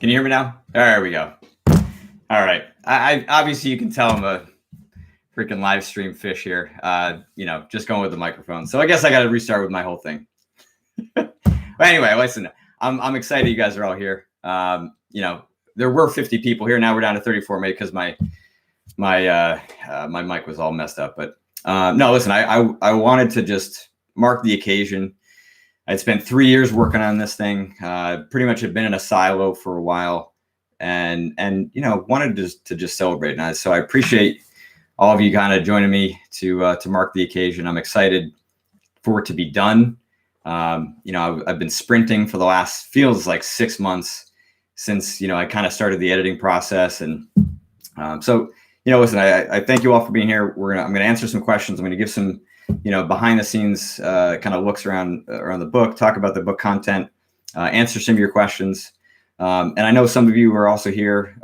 Can you hear me now? There we go. All right. I obviously you can tell I'm a freaking live stream fish here. Just going with the microphone. So I guess I got to restart with my whole thing. But anyway, listen, I'm excited you guys are all here. There were 50 people here. Now we're down to 34, maybe because my mic was all messed up. But no, listen, I wanted to just mark the occasion. I'd spent 3 years working on this thing. Pretty much had been in a silo for a while, and wanted to just celebrate. And so I appreciate all of you kind of joining me to mark the occasion. I'm excited for it to be done. I've been sprinting for the last feels like 6 months since I kind of started the editing process, and listen, I thank you all for being here. I'm gonna answer some questions. I'm gonna give some behind the scenes kind of looks around the book, talk about the book content, answer some of your questions. And I know some of you are also here,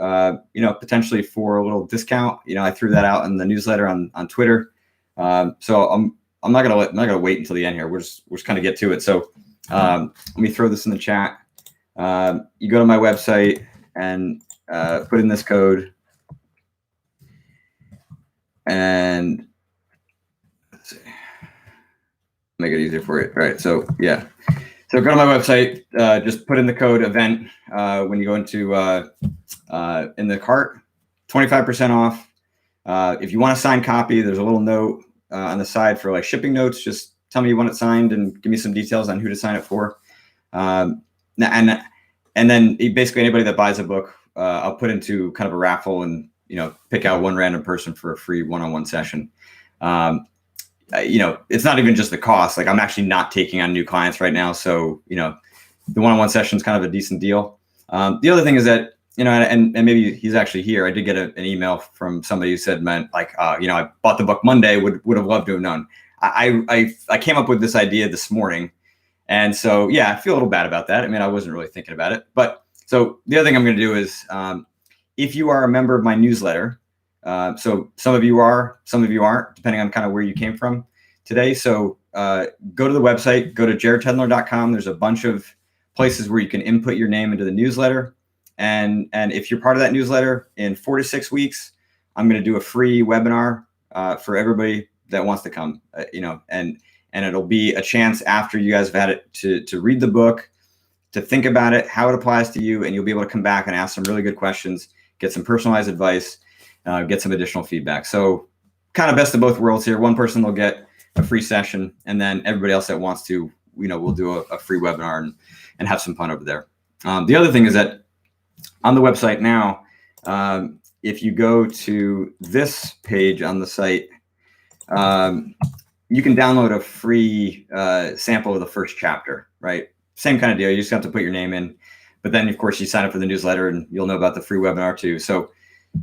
potentially for a little discount. I threw that out in the newsletter on Twitter. So I'm not gonna wait until the end here. We're just kind of get to it. So let me throw this in the chat. You go to my website and put in this code, and let's see, make it easier for you. All right. So yeah. So go to my website, just put in the code event when you go into in the cart, 25% off. If you want a signed copy, there's a little note on the side for like shipping notes. Just tell me you want it signed and give me some details on who to sign it for. And then basically anybody that buys a book, I'll put into kind of a raffle and pick out one random person for a free one-on-one session. It's not even just the cost. Like I'm actually not taking on new clients right now. So, the one-on-one session is kind of a decent deal. The other thing is that, and maybe he's actually here. I did get an email from somebody who said, man, I bought the book Monday, would have loved to have known. I came up with this idea this morning. And so, yeah, I feel a little bad about that. I mean, I wasn't really thinking about it. But so the other thing I'm going to do is, if you are a member of my newsletter, so some of you are, some of you aren't, depending on kind of where you came from today. So go to the website, go to jaredtedler.com. There's a bunch of places where you can input your name into the newsletter. And if you're part of that newsletter, in 4 to 6 weeks, I'm going to do a free webinar for everybody that wants to come, and it'll be a chance after you guys have had it to read the book, to think about it, how it applies to you, and you'll be able to come back and ask some really good questions, get some personalized advice, get some additional feedback. So kind of best of both worlds here. One person will get a free session, and then everybody else that wants to, we'll do a free webinar and have some fun over there. The other thing is that on the website now, if you go to this page on the site, you can download a free sample of the first chapter, right? Same kind of deal. You just have to put your name in, but then of course you sign up for the newsletter and you'll know about the free webinar too. So,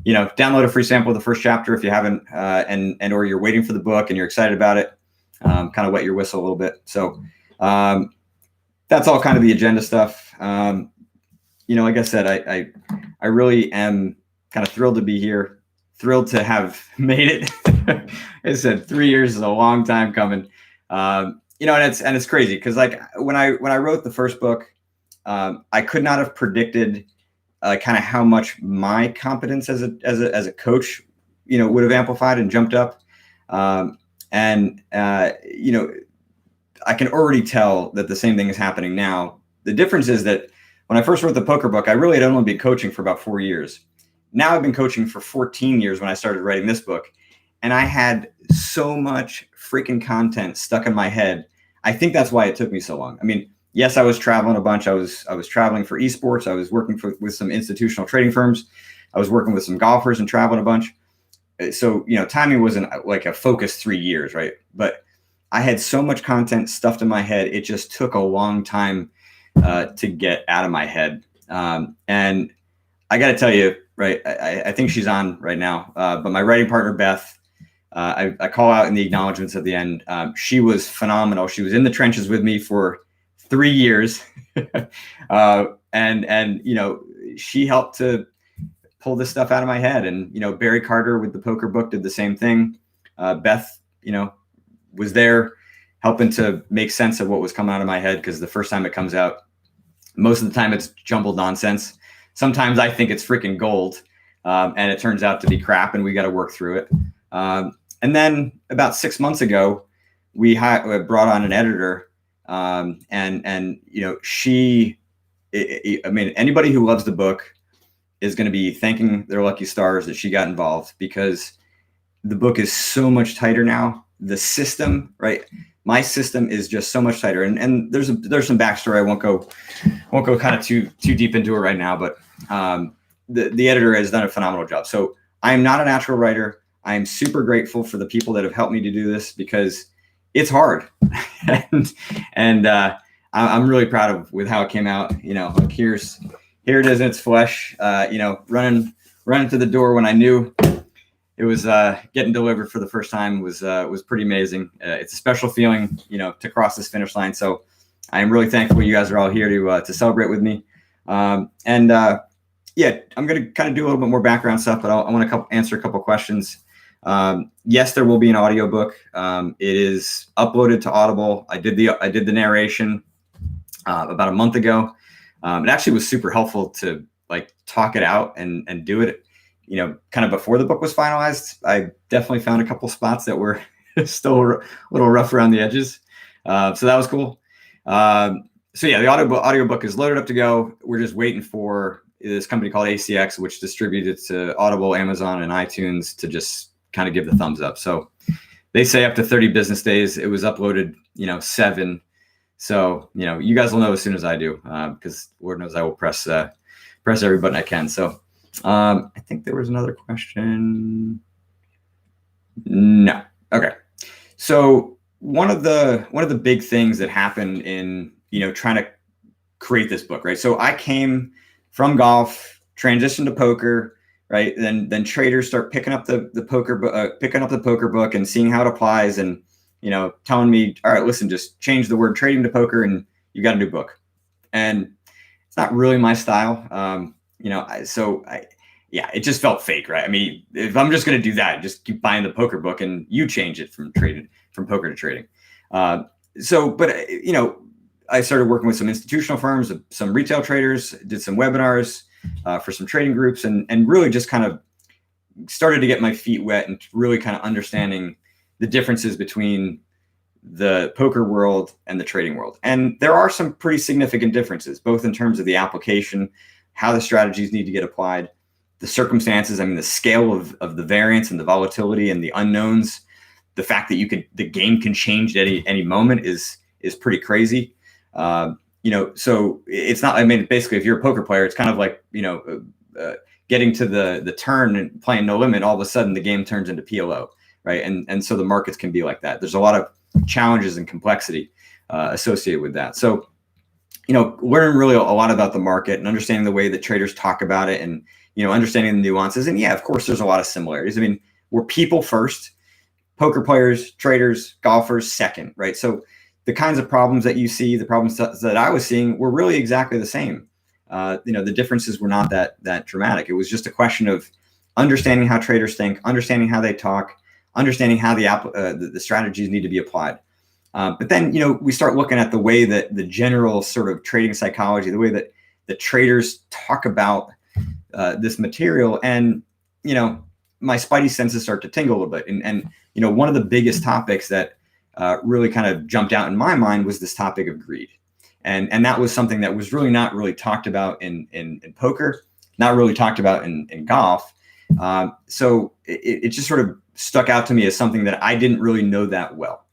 download a free sample of the first chapter if you haven't, or you're waiting for the book and you're excited about it, kind of wet your whistle a little bit. So that's all kind of the agenda stuff. Like I said, I really am kind of thrilled to be here, thrilled to have made it. As I said, 3 years is a long time coming. And it's crazy because like when I wrote the first book, I could not have predicted kind of how much my competence as a coach, would have amplified and jumped up. I can already tell that the same thing is happening now. The difference is that when I first wrote the poker book, I really had only been coaching for about 4 years. Now I've been coaching for 14 years when I started writing this book. And I had so much freaking content stuck in my head. I think that's why it took me so long. I mean, yes, I was traveling a bunch. I was traveling for esports. I was working with some institutional trading firms. I was working with some golfers and traveling a bunch. So, timing wasn't like a focused 3 years, right? But I had so much content stuffed in my head. It just took a long time to get out of my head. And I got to tell you, right, I think she's on right now. But my writing partner, Beth, I call out in the acknowledgments at the end. She was phenomenal. She was in the trenches with me for 3 years. She helped to pull this stuff out of my head. And, Barry Carter with the poker book did the same thing. Beth, was there helping to make sense of what was coming out of my head. Because the first time it comes out, most of the time it's jumbled nonsense. sometimes I think it's freaking gold, and it turns out to be crap, and we got to work through it. And then about 6 months ago, we brought on an editor, and she, I mean, anybody who loves the book is going to be thanking their lucky stars that she got involved, because the book is so much tighter now. The system, right? My system is just so much tighter, and there's some backstory. I won't go kind of too deep into it right now, but the editor has done a phenomenal job. So I am not a natural writer. I am super grateful for the people that have helped me to do this, because it's hard, and I'm really proud of with how it came out. Like here it is in its flesh. Running to the door when I knew it was getting delivered for the first time was pretty amazing. It's a special feeling, to cross this finish line. So I am really thankful you guys are all here to celebrate with me. Yeah, I'm going to kind of do a little bit more background stuff, but I want to answer a couple questions. Yes, there will be an audiobook. It is uploaded to Audible. I did the narration about a month ago. It actually was super helpful to like talk it out and do it, kind of before the book was finalized. I definitely found a couple spots that were still a little rough around the edges. So that was cool. So yeah, the audiobook is loaded up to go. We're just waiting for this company called ACX, which distributes it to Audible, Amazon, and iTunes, to just kind of give the thumbs up. So they say up to 30 business days. It was uploaded, 7. So, you guys will know as soon as I do, because Lord knows I will press every button I can. So I think there was another question. No. Okay. So one of the big things that happened in, trying to create this book, right? So I came from golf, transitioned to poker, right? Then traders start picking up the poker book and seeing how it applies, and telling me, all right, listen, just change the word trading to poker and you got a new book. And it's not really my style. It just felt fake, right? I mean, if I'm just going to do that, just keep buying the poker book and you change it from poker to trading. I started working with some institutional firms, some retail traders, did some webinars for some trading groups, and really just kind of started to get my feet wet and really kind of understanding the differences between the poker world and the trading world. And there are some pretty significant differences, both in terms of the application, how the strategies need to get applied, the circumstances. I mean, the scale of the variance and the volatility and the unknowns, the fact that the game can change at any moment is pretty crazy. So it's not, I mean, basically if you're a poker player, it's kind of like, getting to the turn and playing no limit, all of a sudden the game turns into PLO. Right. And so the markets can be like that. There's a lot of challenges and complexity associated with that. So, learning really a lot about the market and understanding the way that traders talk about it, and, understanding the nuances. And yeah, of course, there's a lot of similarities. I mean, we're people first, poker players, traders, golfers second, right? So the kinds of problems that you see, the problems that I was seeing were really exactly the same. The differences were not that dramatic. It was just a question of understanding how traders think, understanding how they talk, understanding how the strategies need to be applied. But then, we start looking at the way that the general sort of trading psychology, the way that the traders talk about this material, and, my spidey senses start to tingle a little bit. And one of the biggest topics that really kind of jumped out in my mind was this topic of greed. And that was something that was really not really talked about in poker, not really talked about in golf. So it just sort of stuck out to me as something that I didn't really know that well.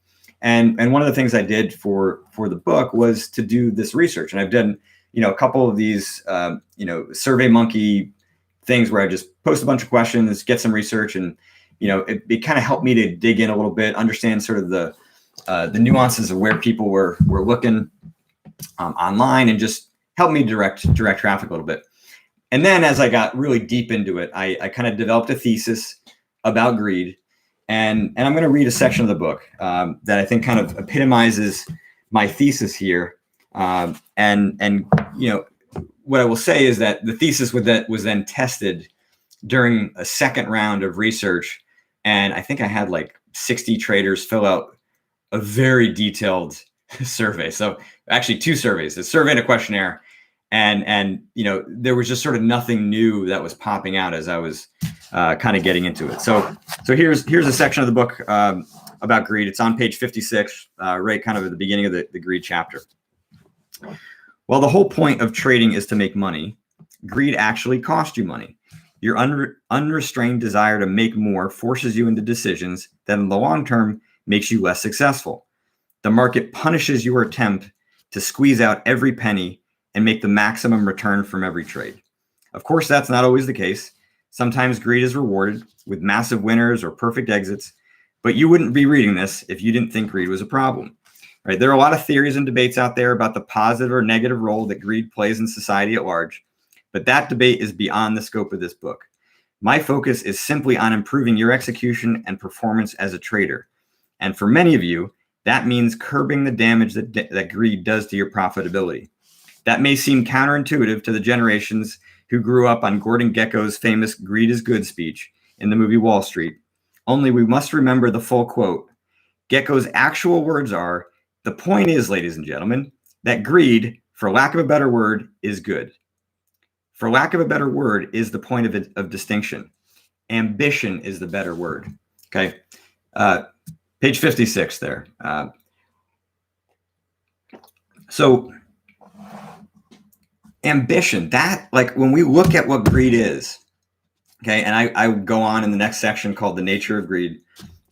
And one of the things I did for the book was to do this research. And I've done, a couple of these, Survey Monkey things where I just post a bunch of questions, get some research, and, it kind of helped me to dig in a little bit, understand sort of the nuances of where people were looking online, and just help me direct traffic a little bit. And then as I got really deep into it, I kind of developed a thesis about greed. And I'm going to read a section of the book that I think kind of epitomizes my thesis here. What I will say is that the thesis was then tested during a second round of research. And I think I had like 60 traders fill out a very detailed survey. So actually 2 surveys, a survey and a questionnaire. And there was just sort of nothing new that was popping out as I was kind of getting into it. So here's a section of the book about greed. It's on page 56, right kind of at the beginning of the greed chapter. While the whole point of trading is to make money, greed actually costs you money. Your unrestrained desire to make more forces you into decisions that in the long term makes you less successful. The market punishes your attempt to squeeze out every penny and make the maximum return from every trade. Of course, that's not always the case. Sometimes greed is rewarded with massive winners or perfect exits, but you wouldn't be reading this if you didn't think greed was a problem, right? There are a lot of theories and debates out there about the positive or negative role that greed plays in society at large, but that debate is beyond the scope of this book. My focus is simply on improving your execution and performance as a trader. And for many of you, that means curbing the damage that greed does to your profitability. That may seem counterintuitive to the generations who grew up on Gordon Gekko's famous "Greed is Good" speech in the movie Wall Street. Only we must remember the full quote. Gekko's actual words are, "The point is, ladies and gentlemen, that greed, for lack of a better word, is good." For lack of a better word is the point of distinction. Ambition is the better word. Okay. Page 56 there. So ambition, that, like, when we look at what greed is, okay, and I go on in the next section called The Nature of Greed,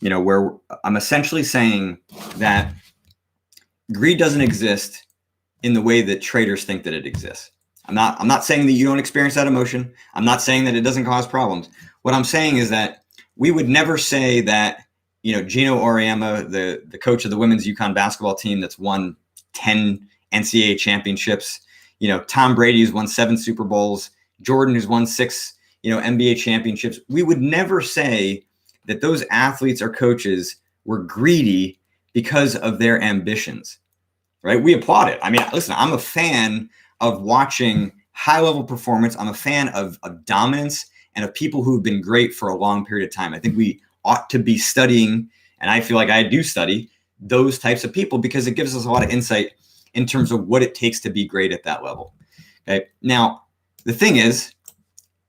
where I'm essentially saying that greed doesn't exist in the way that traders think that it exists. I'm not saying that you don't experience that emotion. I'm not saying that it doesn't cause problems. What I'm saying is that we would never say that, Gino Auriemma, the coach of the women's UConn basketball team that's won 10 NCAA championships, Tom Brady who's won 7 Super Bowls, Jordan who's won 6, NBA championships. We would never say that those athletes or coaches were greedy because of their ambitions, right? We applaud it. I mean, listen, I'm a fan of watching high-level performance. I'm a fan of dominance and of people who've been great for a long period of time. I think we ought to be studying, and I feel like I do study, those types of people because it gives us a lot of insight in terms of what it takes to be great at that level. Okay. Now, the thing is,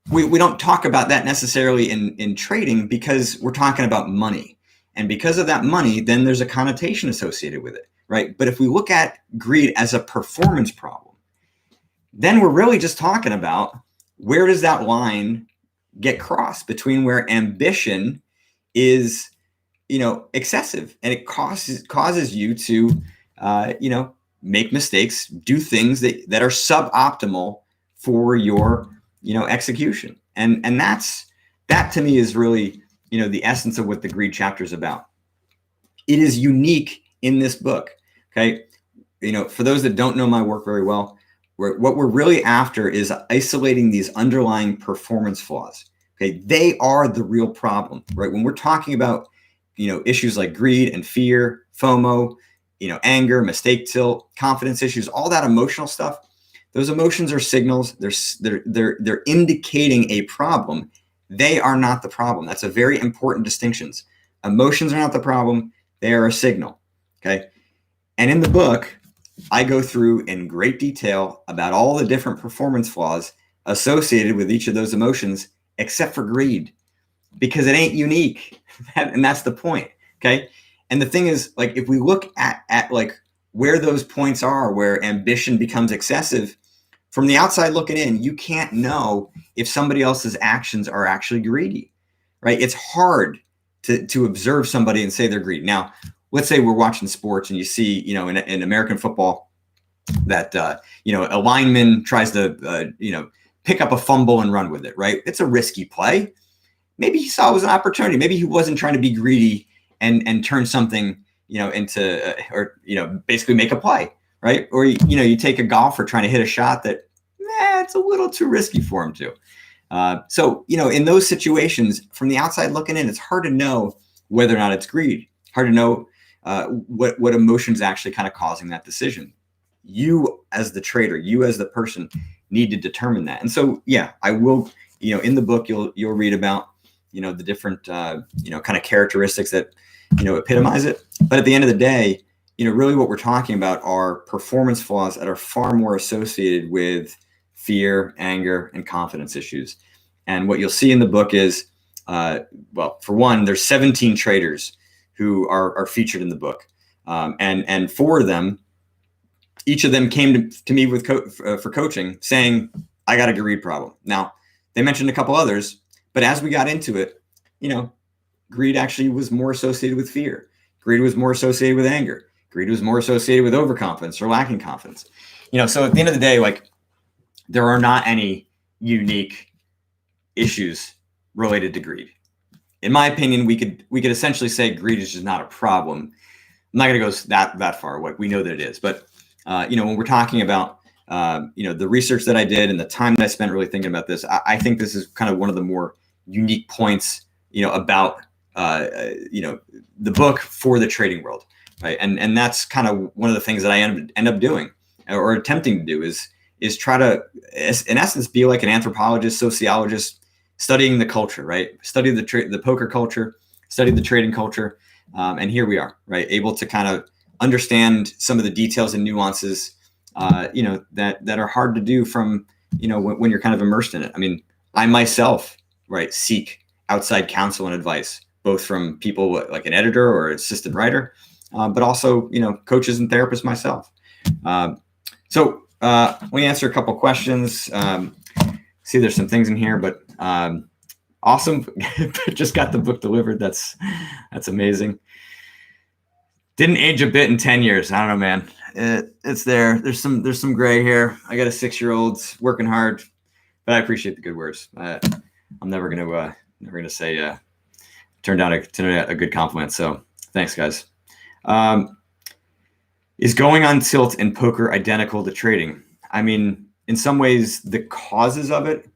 we don't talk about that necessarily in trading because we're talking about money. And because of that money, then there's a connotation associated with it, right? But if we look at greed as a performance problem, then we're really just talking about where does that line get crossed between where ambition is, excessive, and it causes you to, make mistakes, do things that are suboptimal for your, execution. And that to me is really, the essence of what the greed chapter is about. It is unique in this book. Okay. For those that don't know my work very well, what we're really after is isolating these underlying performance flaws. Okay. They are the real problem, right? When we're talking about, issues like greed and fear, FOMO, anger, mistake tilt, confidence issues, all that emotional stuff, those emotions are signals. They're indicating a problem. They are not the problem. That's a very important distinction. Emotions are not the problem. They are a signal. Okay. And in the book, I go through in great detail about all the different performance flaws associated with each of those emotions, except for greed, because it ain't unique. And that's the point. Okay. And the thing is, like, if we look at like where those points are, where ambition becomes excessive, from the outside looking in, you can't know if somebody else's actions are actually greedy, right? It's hard to observe somebody and say they're greedy. Now, let's say we're watching sports and you see, in American football that, a lineman tries to, pick up a fumble and run with it, right? It's a risky play. Maybe he saw it was an opportunity. Maybe he wasn't trying to be greedy and turn something, into, basically make a play, right? Or, you take a golfer trying to hit a shot that, it's a little too risky for him to. So, in those situations, from the outside looking in, it's hard to know whether or not it's greed. Hard to know what emotion's actually kind of causing that decision. You as the trader, you as the person need to determine that. And so, yeah, I will, in the book, you'll read about, the different, kind of characteristics that, epitomize it. But at the end of the day, really what we're talking about are performance flaws that are far more associated with fear, anger, and confidence issues. And what you'll see in the book is, well, for one, there's 17 traders who are featured in the book. And 4 of them, each of them came to me for coaching saying, I got a greed problem. Now, they mentioned a couple others, but as we got into it, greed actually was more associated with fear. Greed was more associated with anger. Greed was more associated with overconfidence or lacking confidence. So at the end of the day, like, there are not any unique issues related to greed. In my opinion, we could essentially say greed is just not a problem. I'm not going to go that far. We know that it is, but when we're talking about the research that I did and the time that I spent really thinking about this, I think this is kind of one of the more unique points, about the book for the trading world, right? And that's kind of one of the things that I end up doing or attempting to do is try to, in essence, be like an anthropologist, sociologist, studying the culture, right? Study the poker culture, study the trading culture, and here we are, right? Able to kind of understand some of the details and nuances, that are hard to do from, when you're kind of immersed in it. I mean, I myself, right, seek outside counsel and advice, both from people like an editor or assistant writer, but also, coaches and therapists myself. So let me answer a couple questions. See, there's some things in here, but awesome. Just got the book delivered. That's amazing. Didn't age a bit in 10 years. I don't know, man. It's there. There's some gray hair. I got a 6-year-old working hard, but I appreciate the good words. I'm never gonna say turned out a good compliment. So thanks, guys. Is going on tilt in poker identical to trading? I mean, in some ways, the causes of it,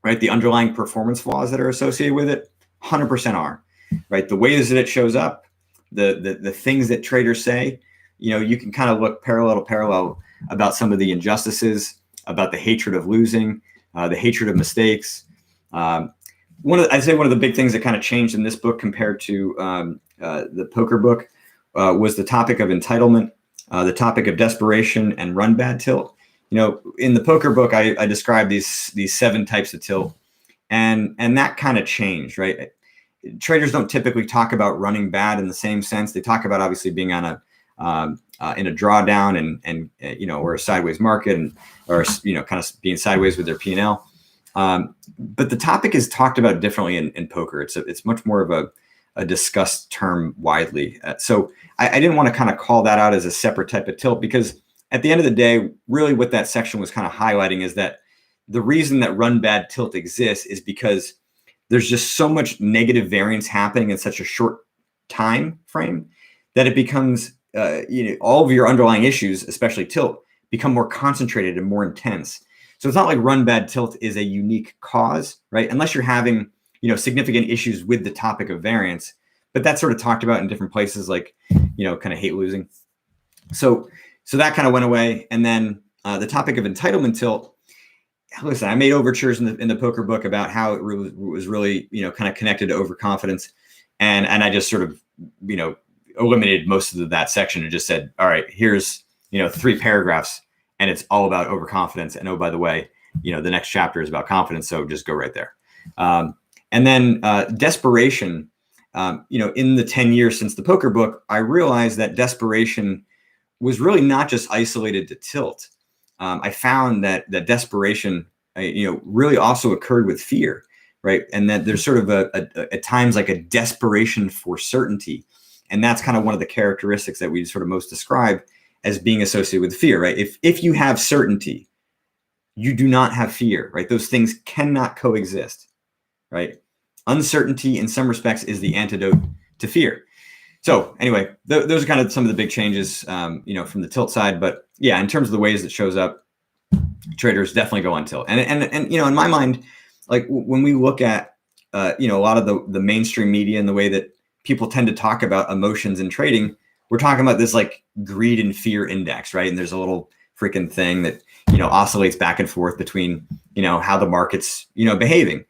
right, the underlying performance flaws that are associated with it, 100% are, right? The ways that it shows up, the things that traders say, you can kind of look parallel to parallel about some of the injustices, about the hatred of losing, the hatred of mistakes. I'd say one of the big things that kind of changed in this book compared to the poker book was the topic of entitlement, the topic of desperation, and run bad tilt. In the poker book, I described these 7 types of tilt, and that kind of changed, right? Traders don't typically talk about running bad in the same sense. They talk about obviously being on in a drawdown and or a sideways market or kind of being sideways with their P&L. But the topic is talked about differently in poker. It's much more of a discussed term widely. So I didn't want to kind of call that out as a separate type of tilt, because at the end of the day, really what that section was kind of highlighting is that the reason that run bad tilt exists is because there's just so much negative variance happening in such a short time frame that it becomes, all of your underlying issues, especially tilt, become more concentrated and more intense. So it's not like run bad tilt is a unique cause, right? Unless you're having, significant issues with the topic of variance, but that's sort of talked about in different places, like, kind of hate losing. So that kind of went away. And then the topic of entitlement tilt, listen, I made overtures in the poker book about how it was really, kind of connected to overconfidence. And I just sort of, eliminated most of that section and just said, all right, here's, 3 paragraphs and it's all about overconfidence. And oh, by the way, the next chapter is about confidence. So just go right there. And then desperation, in the 10 years since the poker book, I realized that desperation was really not just isolated to tilt. I found that desperation, really also occurred with fear, right? And that there's sort of at times like a desperation for certainty. And that's kind of one of the characteristics that we sort of most describe as being associated with fear, right? If you have certainty, you do not have fear, right? Those things cannot coexist, right? Uncertainty in some respects is the antidote to fear. So anyway, those are kind of some of the big changes, from the tilt side. But yeah, in terms of the ways that shows up, traders definitely go on tilt. And in my mind, like when we look at, a lot of the mainstream media and the way that people tend to talk about emotions in trading, we're talking about this like greed and fear index, right? And there's a little freaking thing that, oscillates back and forth between, how the market's, behaving.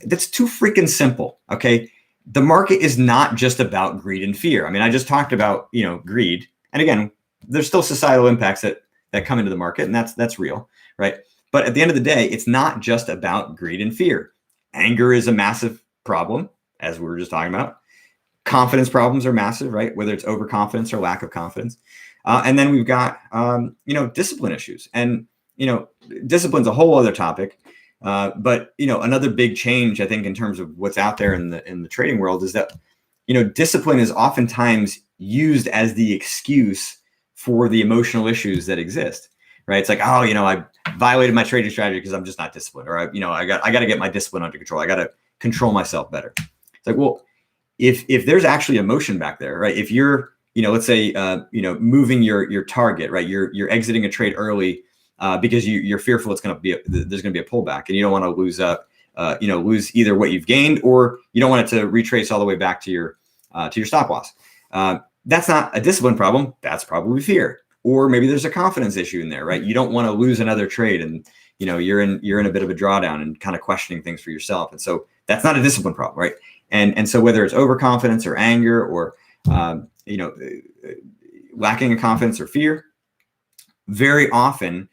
That's too freaking simple. Okay. the market is not just about greed and fear. I mean, I just talked about, greed. And again, there's still societal impacts that come into the market, and that's real, right? But at the end of the day, it's not just about greed and fear. Anger is a massive problem, as we were just talking about. Confidence problems are massive, right? Whether it's overconfidence or lack of confidence. And then we've got, discipline issues. And, discipline's a whole other topic. But, another big change, I think, in terms of what's out there in the trading world is that, discipline is oftentimes used as the excuse for the emotional issues that exist, right? It's like, oh, I violated my trading strategy because I'm just not disciplined, or I got to get my discipline under control. I got to control myself better. It's like, well, if there's actually emotion back there, right? If you're, let's say, moving your target, right? You're exiting a trade early because you're fearful there's going to be a pullback, and you don't want to lose either what you've gained, or you don't want it to retrace all the way back to your stop loss. That's not a discipline problem. That's probably fear, or maybe there's a confidence issue in there, right? You don't want to lose another trade, and you're in a bit of a drawdown and kind of questioning things for yourself, and so that's not a discipline problem, right? And so whether it's overconfidence or anger or lacking in confidence or fear, very often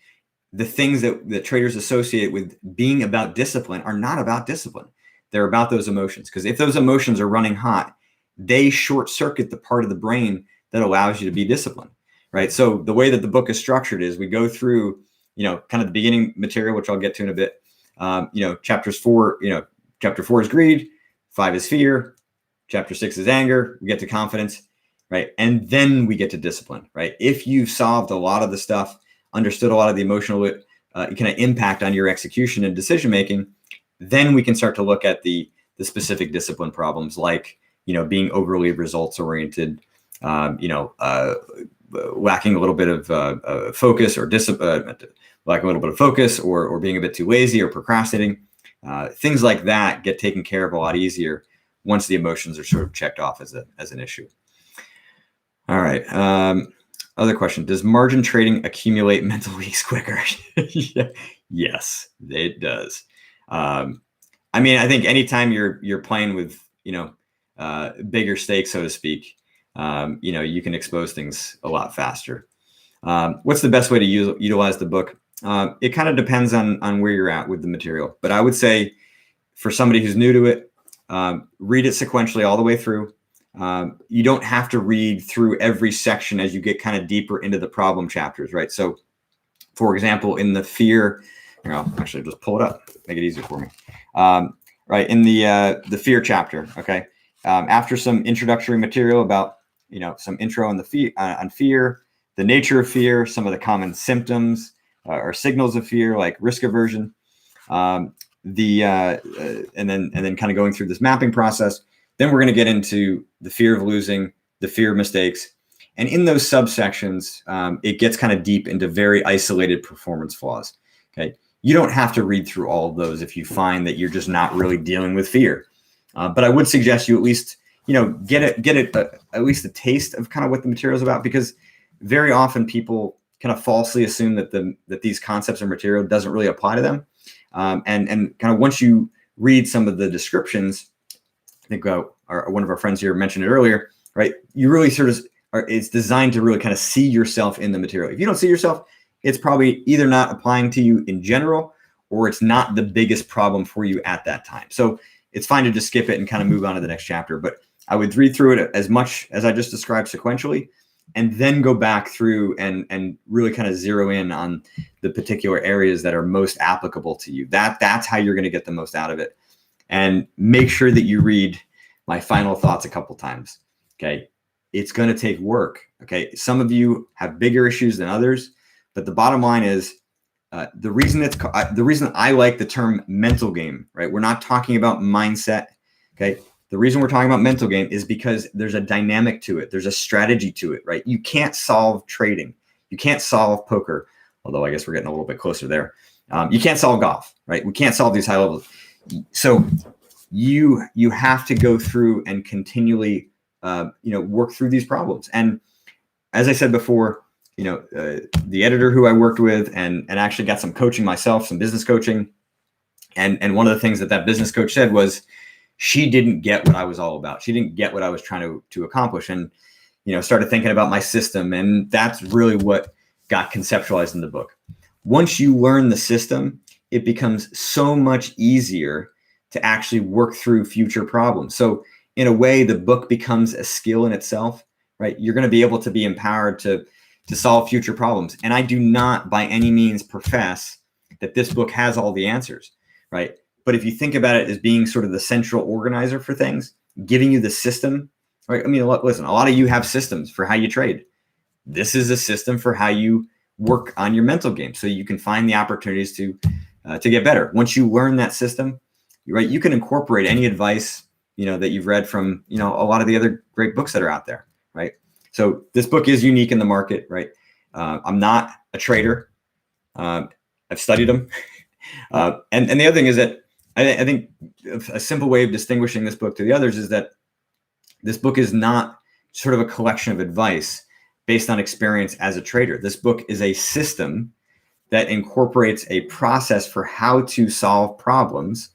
the things that traders associate with being about discipline are not about discipline. They're about those emotions, because if those emotions are running hot, they short circuit the part of the brain that allows you to be disciplined, right? So the way that the book is structured is we go through, kind of the beginning material, which I'll get to in a bit. Chapter 4 is greed, 5 is fear, chapter 6 is anger. We get to confidence, right? And then we get to discipline, right? If you've solved a lot of the stuff, understood a lot of the emotional kind of impact on your execution and decision making, then we can start to look at the specific discipline problems, like being overly results oriented, lacking a little bit of focus, or lacking a little bit of focus, or being a bit too lazy or procrastinating. Things like that get taken care of a lot easier once the emotions are sort of checked off as an issue. All right. Other question: does margin trading accumulate mental weeks quicker? Yes, it does. I think anytime you're playing with bigger stakes, so to speak, you can expose things a lot faster. What's the best way to utilize the book? It kind of depends on where you're at with the material, but I would say for somebody who's new to it, read it sequentially all the way through. You don't have to read through every section as you get kind of deeper into the problem chapters, right? So, for example, in the fear, I'll actually just pull it up, make it easier for me. Right, in the fear chapter, okay. After some introductory material about some intro on on fear, the nature of fear, some of the common symptoms or signals of fear, like risk aversion, and then kind of going through this mapping process. Then we're going to get into the fear of losing, the fear of mistakes. And in those subsections, it gets kind of deep into very isolated performance flaws. Okay. You don't have to read through all of those if you find that you're just not really dealing with fear. But I would suggest you at least, get at least a taste of kind of what the material is about, because very often people kind of falsely assume that these concepts or material doesn't really apply to them. And kind of once you read some of the descriptions, I think one of our friends here mentioned it earlier, right? You really sort of it's designed to really kind of see yourself in the material. If you don't see yourself, it's probably either not applying to you in general, or it's not the biggest problem for you at that time. So it's fine to just skip it and kind of move on to the next chapter. But I would read through it as much as I just described sequentially, and then go back through and really kind of zero in on the particular areas that are most applicable to you. That's how you're going to get the most out of it. And make sure that you read my final thoughts a couple times. Okay. It's going to take work. Okay. Some of you have bigger issues than others, but the bottom line is the reason I like the term mental game, right? We're not talking about mindset. Okay. The reason we're talking about mental game is because there's a dynamic to it. There's a strategy to it, right? You can't solve trading. You can't solve poker, although I guess we're getting a little bit closer there. You can't solve golf, right? We can't solve these high levels. So you have to go through and continually, work through these problems. And as I said before, the editor who I worked with and actually got some coaching myself, some business coaching. And one of the things that business coach said was, she didn't get what I was all about. She didn't get what I was trying to accomplish, and started thinking about my system, and that's really what got conceptualized in the book. Once you learn the system, it becomes so much easier to actually work through future problems. So in a way, the book becomes a skill in itself, right? You're going to be able to be empowered to solve future problems. And I do not by any means profess that this book has all the answers, right? But if you think about it as being sort of the central organizer for things, giving you the system, right? I mean, listen, a lot of you have systems for how you trade. This is a system for how you work on your mental game, so you can find the opportunities to get better. Once you learn that system, right, you can incorporate any advice that you've read from a lot of the other great books that are out there, right? So this book is unique in the market, right? I'm not a trader. I've studied them, and the other thing is that I think a simple way of distinguishing this book to the others is that this book is not sort of a collection of advice based on experience as a trader. This book is a system that incorporates a process for how to solve problems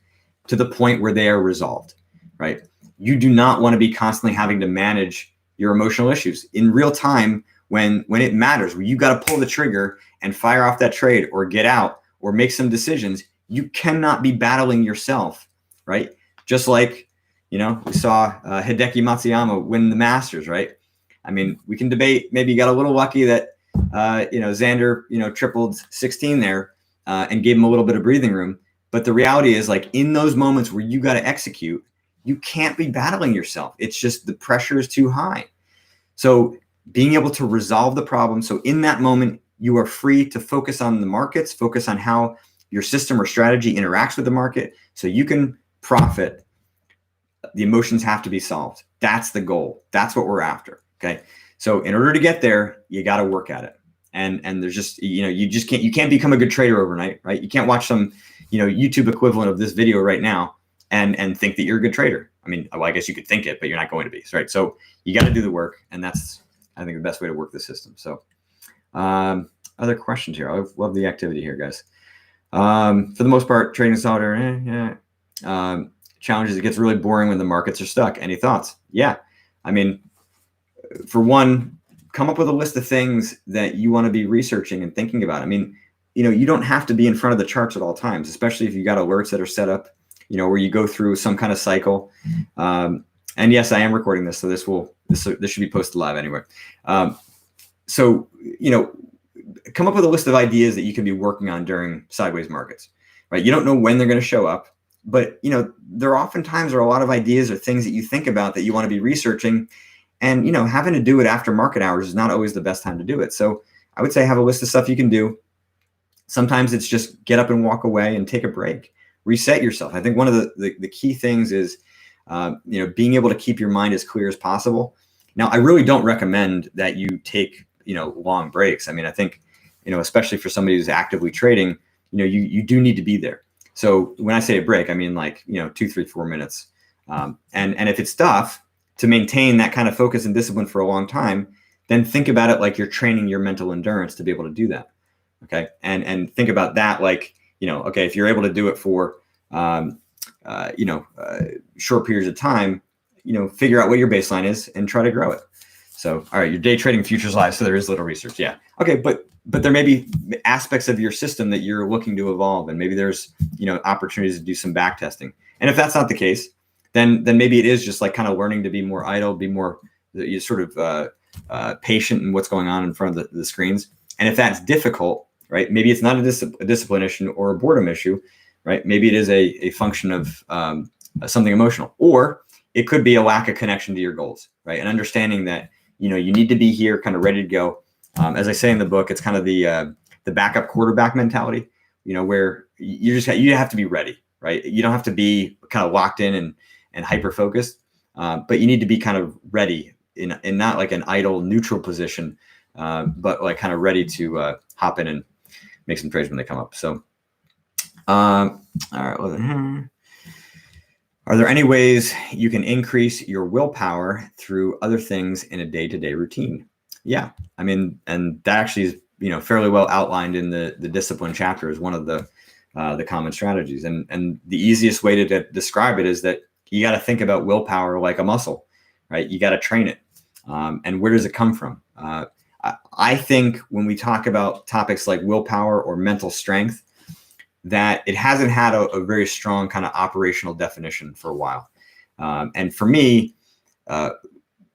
to the point where they are resolved, right? You do not want to be constantly having to manage your emotional issues in real time when it matters, where you got to pull the trigger and fire off that trade or get out or make some decisions. You cannot be battling yourself, right? Just like, we saw Hideki Matsuyama win the Masters, right? I mean, we can debate, maybe you got a little lucky that, Xander, tripled 16 there and gave him a little bit of breathing room. But the reality is, like, in those moments where you got to execute, you can't be battling yourself. It's just the pressure is too high. So being able to resolve the problem. So in that moment, you are free to focus on the markets, focus on how your system or strategy interacts with the market so you can profit. The emotions have to be solved. That's the goal. That's what we're after. Okay. So in order to get there, you got to work at it. And there's just, you can't become a good trader overnight, right? You can't watch some, YouTube equivalent of this video right now and think that you're a good trader. I mean, well, I guess you could think it, but you're not going to be, right? So you got to do the work, and that's, I think, the best way to work the system. So other questions here. I love the activity here, guys. For the most part, trading solitaire, challenges, it gets really boring when the markets are stuck. Any thoughts? Yeah. I mean, for one, come up with a list of things that you want to be researching and thinking about. I mean, you don't have to be in front of the charts at all times, especially if you got alerts that are set up, where you go through some kind of cycle. And yes, I am recording this, so this should be posted live anyway. So, come up with a list of ideas that you can be working on during sideways markets, right? You don't know when they're going to show up, but, there oftentimes are a lot of ideas or things that you think about that you want to be researching. And, having to do it after market hours is not always the best time to do it. So I would say have a list of stuff you can do. Sometimes it's just get up and walk away and take a break, reset yourself. I think one of the key things is, being able to keep your mind as clear as possible. Now, I really don't recommend that you take, long breaks. I mean, I think, especially for somebody who's actively trading, you do need to be there. So when I say a break, I mean, like, 2, 3, 4 minutes. And if it's tough to maintain that kind of focus and discipline for a long time, then think about it like you're training your mental endurance to be able to do that. Okay. And think about that like, okay, if you're able to do it for, short periods of time, figure out what your baseline is and try to grow it. So, all right, you're day trading futures live. So there is little research. Yeah. Okay. But there may be aspects of your system that you're looking to evolve. And maybe there's, opportunities to do some back testing. And if that's not the case, then maybe it is just like kind of learning to be more idle, be more sort of patient in what's going on in front of the screens. And if that's difficult, right, maybe it's not a discipline issue or a boredom issue, right? Maybe it is a function of something emotional, or it could be a lack of connection to your goals, right? And understanding that, you need to be here kind of ready to go. As I say in the book, it's kind of the backup quarterback mentality, where you have to be ready, right? You don't have to be kind of locked in and hyper-focused, but you need to be kind of ready in not like an idle neutral position, but like kind of ready to hop in and make some trades when they come up. So, all right. Are there any ways you can increase your willpower through other things in a day-to-day routine? Yeah. I mean, and that actually is, fairly well outlined in the discipline chapter as one of the common strategies. And the easiest way to describe it is that, you got to think about willpower like a muscle, right? You got to train it. And where does it come from? I think when we talk about topics like willpower or mental strength, that it hasn't had a very strong kind of operational definition for a while. And for me,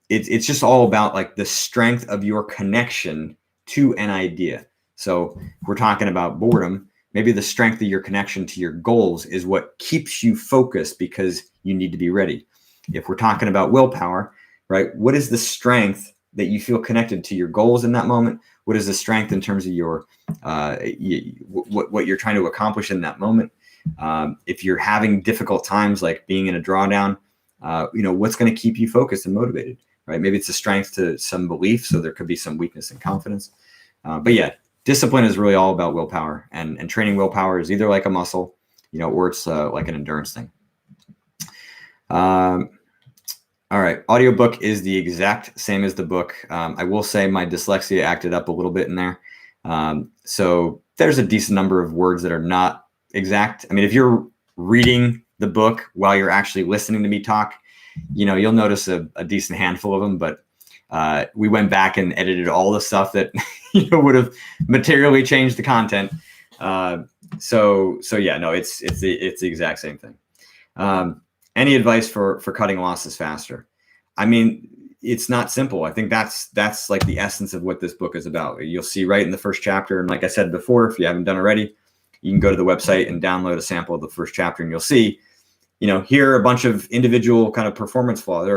it's just all about like the strength of your connection to an idea. So if we're talking about boredom, maybe the strength of your connection to your goals is what keeps you focused because you need to be ready. If we're talking about willpower, right, what is the strength that you feel connected to your goals in that moment? What is the strength in terms of your what you're trying to accomplish in that moment? If you're having difficult times, like being in a drawdown, what's going to keep you focused and motivated, right? Maybe it's a strength to some belief, so there could be some weakness and confidence. But yeah, discipline is really all about willpower, and training willpower is either like a muscle, or it's like an endurance thing. All right. Audiobook is the exact same as the book. I will say my dyslexia acted up a little bit in there. So there's a decent number of words that are not exact. I mean, if you're reading the book while you're actually listening to me talk, you'll notice a decent handful of them, but we went back and edited all the stuff that would have materially changed the content. So yeah, no, it's the exact same thing. Any advice for cutting losses faster? I mean, it's not simple. I think that's like the essence of what this book is about. You'll see right in the first chapter. And like I said before, if you haven't done already, you can go to the website and download a sample of the first chapter, and you'll see, here are a bunch of individual kind of performance flaws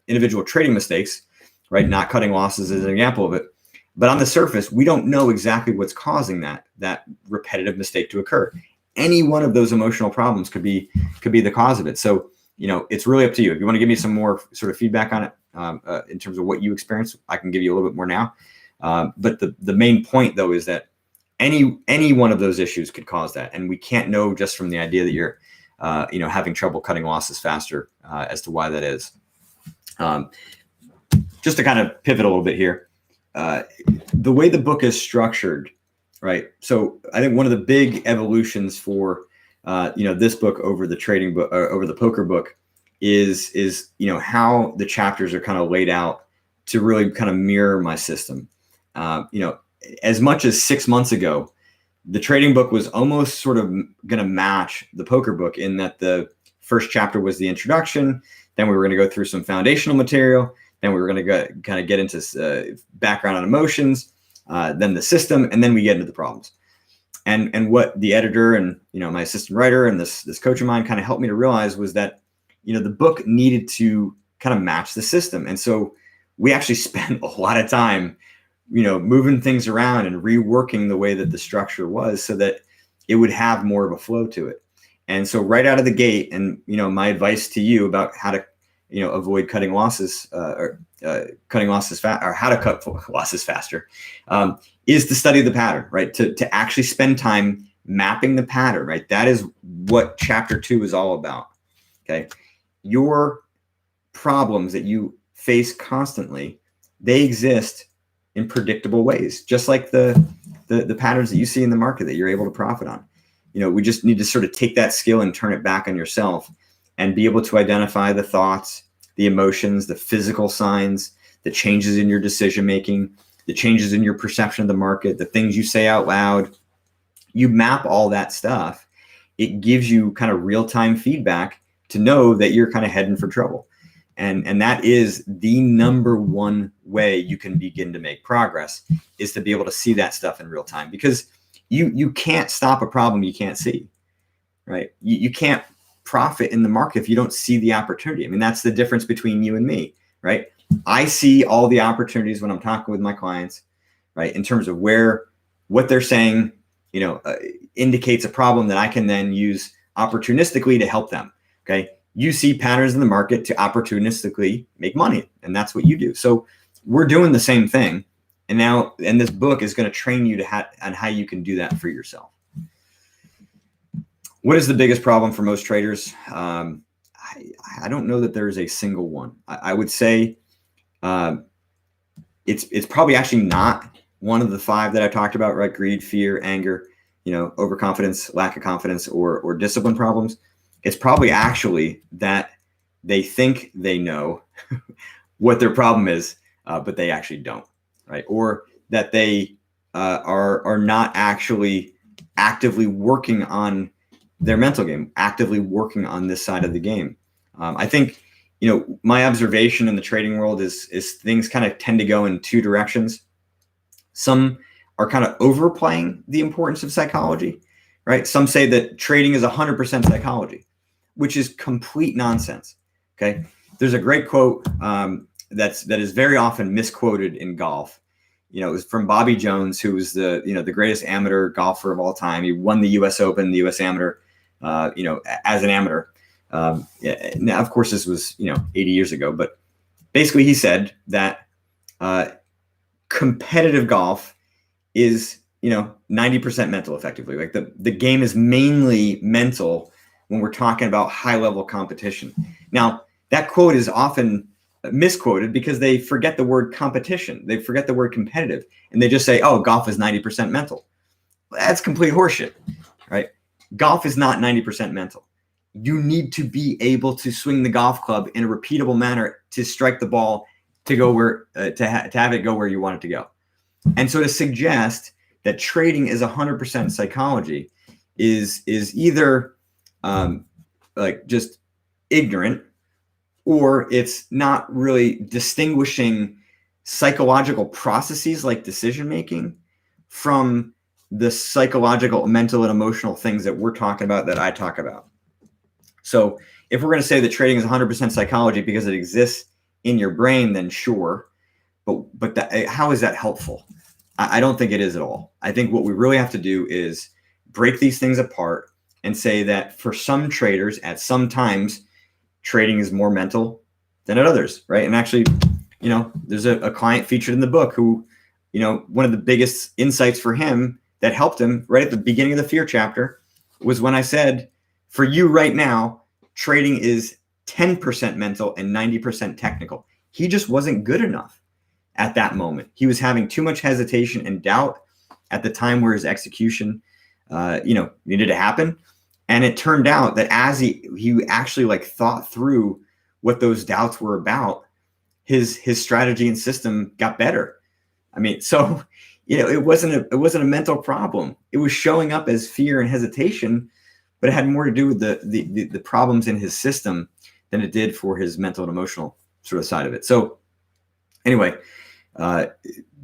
individual trading mistakes, right? Not cutting losses is an example of it. But on the surface, we don't know exactly what's causing that repetitive mistake to occur. Any one of those emotional problems could be the cause of it. So, it's really up to you. If you want to give me some more sort of feedback on it in terms of what you experience, I can give you a little bit more now. But the main point, though, is that any one of those issues could cause that. And we can't know just from the idea that you're, having trouble cutting losses faster as to why that is. Just to kind of pivot a little bit here, the way the book is structured, right? So I think one of the big evolutions for, this book over the trading book, over the poker book is, how the chapters are kind of laid out to really kind of mirror my system. As much as 6 months ago, the trading book was almost sort of going to match the poker book in that the first chapter was the introduction. Then we were going to go through some foundational material. Then we were going to kind of get into background on emotions, then the system, and then we get into the problems. And what the editor and, my assistant writer and this coach of mine kind of helped me to realize was that, the book needed to kind of match the system. And so we actually spent a lot of time, moving things around and reworking the way that the structure was so that it would have more of a flow to it. And so right out of the gate, and, my advice to you about how to, avoid cutting losses or cutting losses fast, or how to cut losses faster, is to study the pattern, right? To actually spend time mapping the pattern, right? That is what chapter 2 is all about. Okay. Your problems that you face constantly, they exist in predictable ways, just like the patterns that you see in the market that you're able to profit on. We just need to sort of take that skill and turn it back on yourself and be able to identify the thoughts, the emotions, the physical signs, the changes in your decision-making, the changes in your perception of the market, the things you say out loud. You map all that stuff. It gives you kind of real-time feedback to know that you're kind of heading for trouble. And that is the number one way you can begin to make progress, is to be able to see that stuff in real time, because you can't stop a problem you can't see, right? You can't profit in the market if you don't see the opportunity. I mean, that's the difference between you and me, right? I see all the opportunities when I'm talking with my clients, right? In terms of what they're saying, indicates a problem that I can then use opportunistically to help them. Okay. You see patterns in the market to opportunistically make money, and that's what you do. So we're doing the same thing. And this book is going to train you on how you can do that for yourself. What is the biggest problem for most traders? I don't know that there's a single one. I would say it's probably actually not one of the 5 that I talked about, right? Greed, fear, anger, overconfidence, lack of confidence, or discipline problems. It's probably actually that they think they know what their problem is, but they actually don't, right? Or that they are not actually actively working on their mental game, actively working on this side of the game. I think, my observation in the trading world is things kind of tend to go in two directions. Some are kind of overplaying the importance of psychology, right? Some say that trading is 100% psychology, which is complete nonsense. Okay, there's a great quote that is very often misquoted in golf. It was from Bobby Jones, who was the greatest amateur golfer of all time. He won the U.S. Open, the U.S. Amateur, as an amateur. Now, of course, this was 80 years ago, but basically he said that competitive golf is 90% mental, effectively. Like the game is mainly mental when we're talking about high level competition. Now, that quote is often misquoted because they forget the word competition. They forget the word competitive, and they just say, oh, golf is 90% mental. That's complete horseshit, right? Golf is not 90% mental. You need to be able to swing the golf club in a repeatable manner to strike the ball to go where to have it go where you want it to go. And so to suggest that trading is 100% psychology is either like just ignorant, or it's not really distinguishing psychological processes like decision making from the psychological, mental, and emotional things that we're talking about, that I talk about. So if we're going to say that trading is 100% psychology because it exists in your brain, then sure. But how is that helpful? I don't think it is at all. I think what we really have to do is break these things apart and say that for some traders at some times, trading is more mental than at others, right? And actually, there's a client featured in the book who, one of the biggest insights for him that helped him right at the beginning of the fear chapter was when I said, for you right now, trading is 10% mental and 90% technical. He just wasn't good enough at that moment. He was having too much hesitation and doubt at the time where his execution, needed to happen. And it turned out that as he actually thought through what those doubts were about, his strategy and system got better. I mean, so it wasn't a mental problem. It was showing up as fear and hesitation, but it had more to do with the problems in his system than it did for his mental and emotional sort of side of it. So anyway,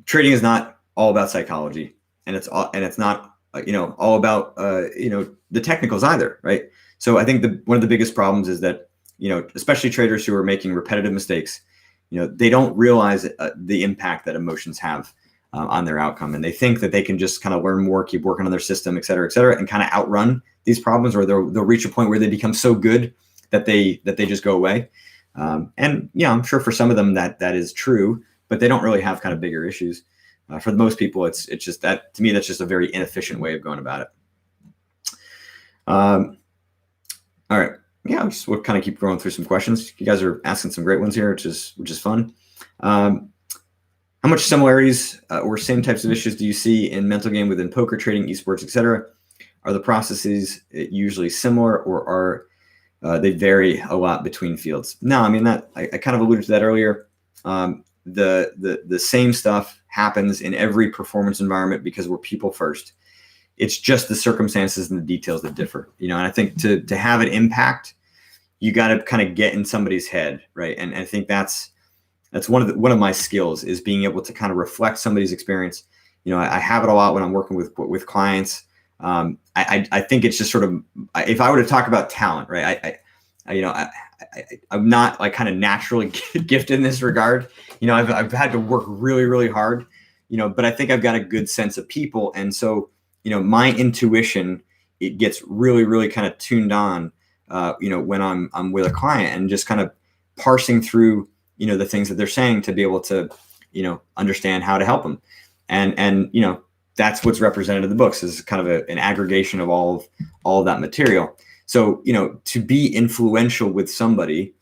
trading is not all about psychology, and it's not all about the technicals either, right? So I think one of the biggest problems is that especially traders who are making repetitive mistakes, they don't realize the impact that emotions have on their outcome, and they think that they can just kind of learn more, keep working on their system, et cetera, and kind of outrun these problems, or they'll reach a point where they become so good that they just go away. And I'm sure for some of them that is true, but they don't really have kind of bigger issues. For the most people, it's just that, to me, that's just a very inefficient way of going about it. All right. Yeah, we'll kind of keep going through some questions. You guys are asking some great ones here, which is fun. How much similarities or same types of issues do you see in mental game within poker, trading, esports, etc.? Are the processes usually similar, or are they vary a lot between fields? No, I mean, that I kind of alluded to that earlier. The same stuff happens in every performance environment because we're people first. It's just the circumstances and the details that differ, and I think to have an impact, you got to kind of get in somebody's head, right? And I think that's one of my skills, is being able to kind of reflect somebody's experience. I have it a lot when I'm working with clients. I think it's just sort of, if I were to talk about talent, right? I'm not kind of naturally gifted in this regard. I've had to work really, really hard, but I think I've got a good sense of people. And so, my intuition, it gets really, really kind of tuned on, when I'm with a client and just kind of parsing through, the things that they're saying to be able to, understand how to help them. And that's what's represented in the books, is kind of an aggregation of all of that material. So, to be influential with somebody,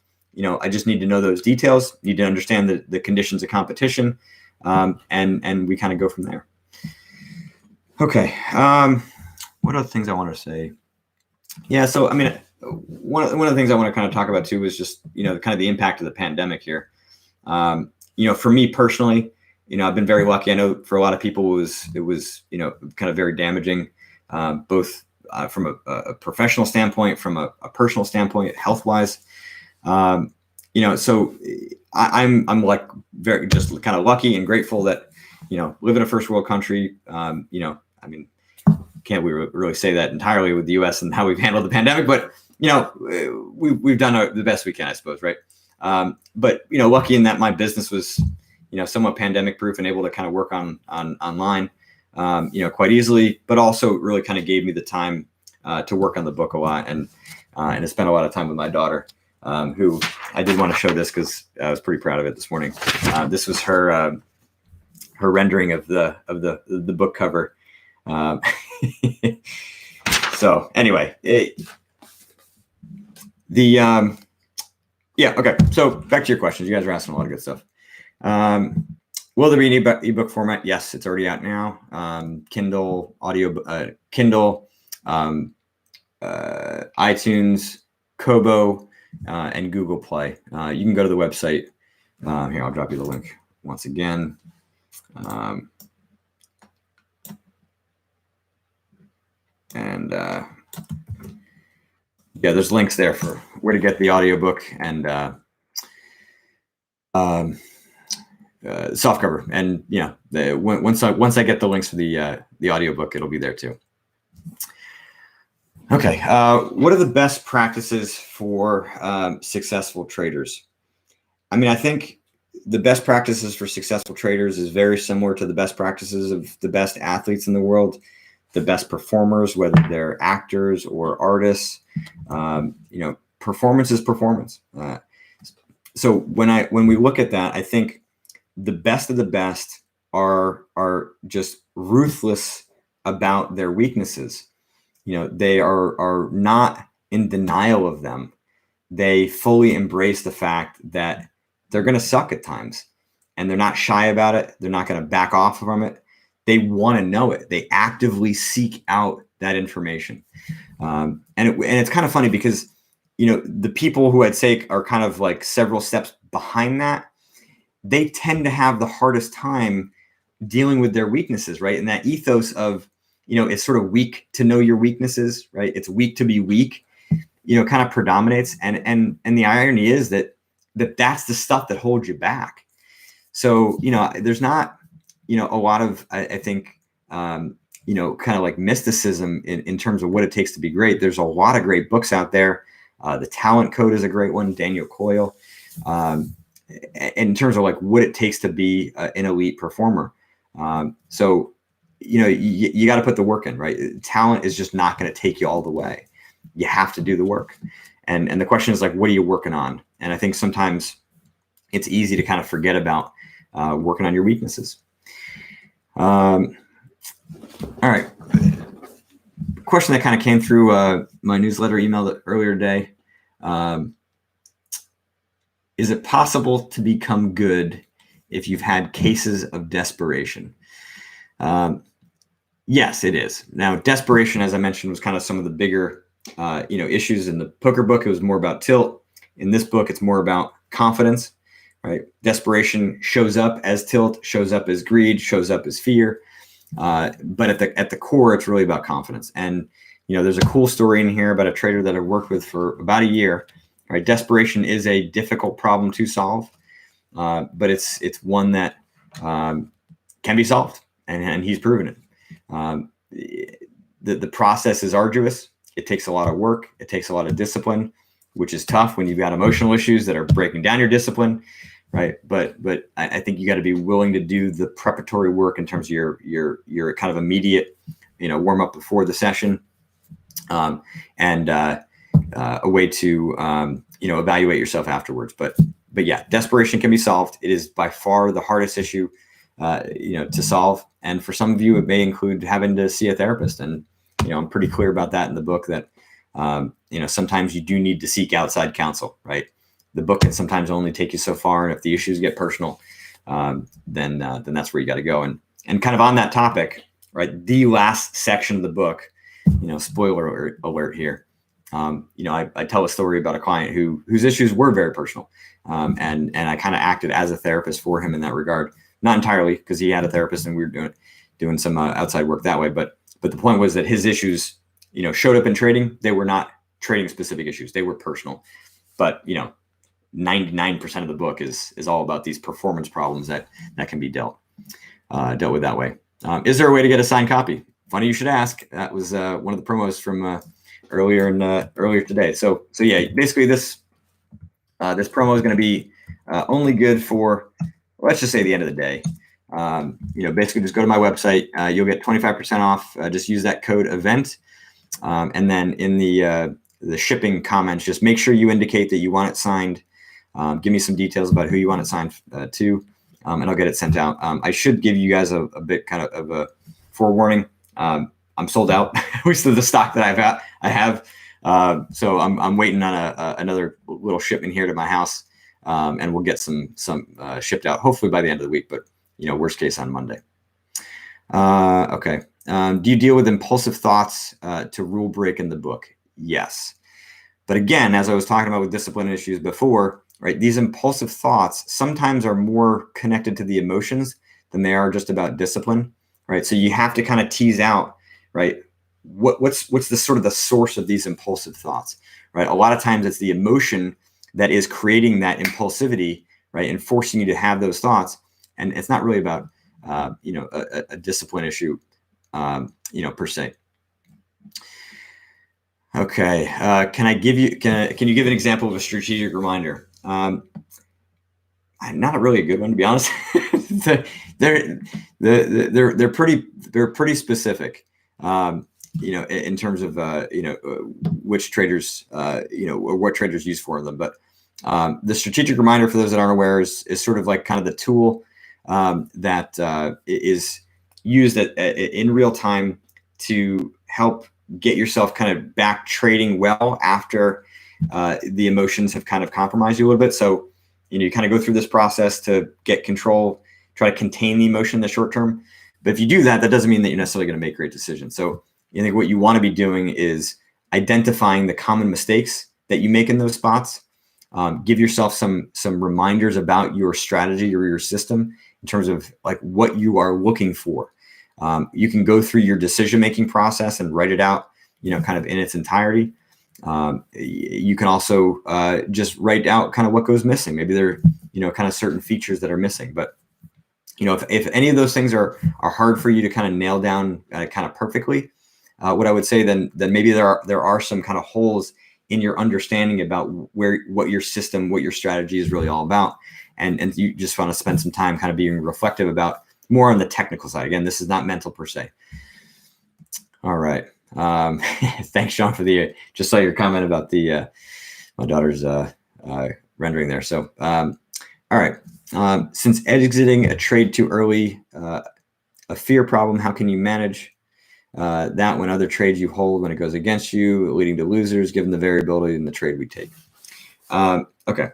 I just need to know those details, need to understand the conditions of competition, and we kind of go from there. Okay. What other things I want to say? Yeah. So, I mean, one of the things I want to kind of talk about too is just, kind of the impact of the pandemic here. For me personally, I've been very lucky. I know for a lot of people it was kind of very damaging, both from a professional standpoint, from a personal standpoint, health wise. So I'm like very just kind of lucky and grateful that, live in a first world country. I mean, can't we really say that entirely with the U.S. and how we've handled the pandemic, but we've done the best we can, I suppose, right? But lucky in that my business was somewhat pandemic proof and able to kind of work on online quite easily, but also really kind of gave me the time to work on the book a lot and to spend a lot of time with my daughter, who I did want to show this because I was pretty proud of it this morning. This was her rendering of the book cover. So anyway, okay. So back to your questions. You guys are asking a lot of good stuff. Will there be an ebook format? Yes, it's already out now. Kindle, audio, Kindle, iTunes, Kobo, and Google Play. You can go to the website. Here, I'll drop you the link once again. There's links there for where to get the audiobook and softcover. And once I get the links for the audiobook, it'll be there too. Okay, what are the best practices for successful traders? I mean, I think the best practices for successful traders is very similar to the best practices of the best athletes in the world, the best performers, whether they're actors or artists. Performance is performance. So when we look at that, I think the best of the best are just ruthless about their weaknesses. They are not in denial of them. They fully embrace the fact that they're going to suck at times, and they're not shy about it. They're not going to back off from it. They want to know it. They actively seek out that information. And it's kind of funny because, the people who I'd say are kind of like several steps behind that, they tend to have the hardest time dealing with their weaknesses, right? And that ethos of, it's sort of weak to know your weaknesses, right? It's weak to be weak, kind of predominates. And the irony is that's the stuff that holds you back. So, there's not, a lot of, I think, kind of like mysticism in terms of what it takes to be great. There's a lot of great books out there. The Talent Code is a great one, Daniel Coyle, in terms of like what it takes to be an elite performer. So, you got to put the work in, right? Talent is just not going to take you all the way. You have to do the work. And the question is like, what are you working on? And I think sometimes it's easy to kind of forget about working on your weaknesses. All right. Question that kind of came through my newsletter email earlier today. Is it possible to become good if you've had cases of desperation? Yes, it is. Now, desperation, as I mentioned, was kind of some of the bigger, issues in the poker book. It was more about tilt. In this book, it's more about confidence, right? Desperation shows up as tilt, shows up as greed, shows up as fear. But at the core, it's really about confidence. And, there's a cool story in here about a trader that I worked with for about a year, right? Desperation is a difficult problem to solve, but it's one that can be solved, and he's proven it. The process is arduous. It takes a lot of work. It takes a lot of discipline, which is tough when you've got emotional issues that are breaking down your discipline, right? But I think you got to be willing to do the preparatory work in terms of your kind of immediate, warm up before the session, and a way to evaluate yourself afterwards. But yeah, desperation can be solved. It is by far the hardest issue, to solve. And for some of you, it may include having to see a therapist. And I'm pretty clear about that in the book that sometimes you do need to seek outside counsel, right? The book can sometimes only take you so far, and if the issues get personal, then that's where you got to go. And kind of on that topic, right? The last section of the book, spoiler alert here, I tell a story about a client whose issues were very personal. And I kind of acted as a therapist for him in that regard. Not entirely, because he had a therapist and we were doing some outside work that way. But the point was that his issues, showed up in trading. They were not trading specific issues. They were personal. But, 99% of the book is all about these performance problems that can be dealt with that way. Is there a way to get a signed copy? Funny you should ask. That was one of the promos from earlier today. So yeah, basically this promo is going to be only good for, let's just say, the end of the day. Basically just go to my website. You'll get 25% off. Just use that code EVENT. And then in the shipping comments, just make sure you indicate that you want it signed. Give me some details about who you want it signed to, and I'll get it sent out. I should give you guys a bit kind of a forewarning. I'm sold out, at least of the stock that I have. So I'm waiting on another little shipment here to my house, and we'll get some shipped out hopefully by the end of the week. But worst case on Monday. Okay. Do you deal with impulsive thoughts to rule break in the book? Yes. But again, as I was talking about with discipline issues before, right, these impulsive thoughts sometimes are more connected to the emotions than they are just about discipline, right? So you have to kind of tease out, right, what's the sort of the source of these impulsive thoughts, right? A lot of times it's the emotion that is creating that impulsivity, right, and forcing you to have those thoughts. And it's not really about, a discipline issue, per se. Okay. Can you give an example of a strategic reminder? Not really a good one, to be honest. They're pretty specific, in terms of, which traders, or what traders use for them. But the strategic reminder, for those that aren't aware, is sort of like kind of the tool that is used in real time to help get yourself kind of back trading well after the emotions have kind of compromised you a little bit. So, you kind of go through this process to get control, try to contain the emotion in the short term. But if you do that, that doesn't mean that you're necessarily going to make great decisions. So I think what you want to be doing is identifying the common mistakes that you make in those spots. Give yourself some reminders about your strategy or your system in terms of like what you are looking for. You can go through your decision-making process and write it out, kind of in its entirety. You can also just write out kind of what goes missing. Maybe there are, kind of certain features that are missing. But, if any of those things are hard for you to kind of nail down kind of perfectly, what I would say then maybe there are some kind of holes in your understanding about what your system, what your strategy is really all about. And you just want to spend some time kind of being reflective about more on the technical side. Again, this is not mental per se. All right. Thanks, Sean, for just saw your comment about my daughter's rendering there. So, all right. Since exiting a trade too early, a fear problem, how can you manage that when other trades you hold, when it goes against you, leading to losers, given the variability in the trade we take? Okay.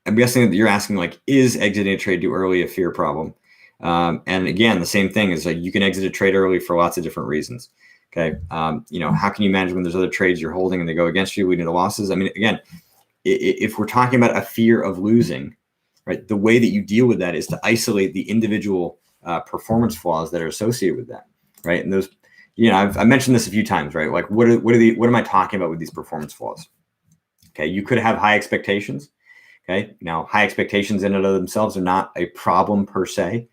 I'm guessing that you're asking, like, is exiting a trade too early a fear problem? And again, the same thing is, like, you can exit a trade early for lots of different reasons. Okay. How can you manage when there's other trades you're holding and they go against you, leading to losses? I mean, again, if we're talking about a fear of losing, right, the way that you deal with that is to isolate the individual performance flaws that are associated with that, right? And those, I've mentioned this a few times, right? Like, what am I talking about with these performance flaws? Okay. You could have high expectations. Okay. Now, high expectations in and of themselves are not a problem per se.